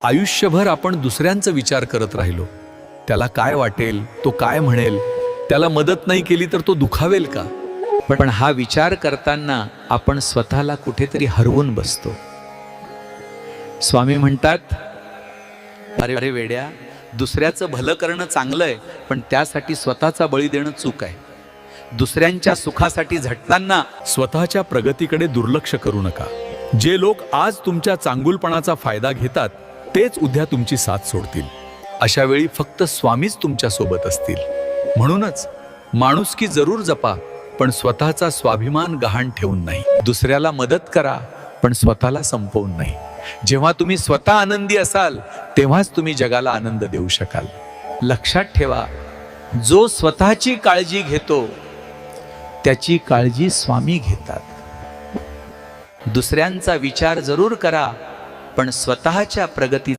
आयुष्यभर आपण दुसऱ्यांचा विचार करत राहिलो, त्याला काय वाटेल, तो काय म्हणेल, त्याला मदत नाही केली तर तो दुखावेल का? पण हा विचार करताना आपण स्वतःला कुठेतरी हरवून बसतो. स्वामी म्हणतात, अरे अरे वेड्या, दुसऱ्याचं भलं करणं चांगलं आहे, पण त्यासाठी स्वतःचा बळी देणं चूक आहे. दुसऱ्यांच्या सुखासाठी झटताना स्वतःच्या प्रगतीकडे दुर्लक्ष करू नका. जे लोक आज तुमच्या चांगुलपणाचा फायदा घेतात तेच उद्या तुमची साथ सोडतील. अशा वेळी फक्त स्वामीच तुमच्या सोबत असतील. म्हणूनच माणुसकी जरूर जपा, पण स्वतःचा स्वाभिमान गहाण ठेवून नाही. दुसऱ्याला मदत करा, पण स्वतःला संपवून नाही. जेव्हा तुम्ही स्वतः आनंदी असाल तेव्हाच तुम्ही जगाला आनंद देऊ शकाल. लक्षात ठेवा, जो स्वतःची काळजी घेतो त्याची काळजी स्वामी घेतात. दुसऱ्यांचा विचार जरूर करा, पण स्वतःच्या प्रगती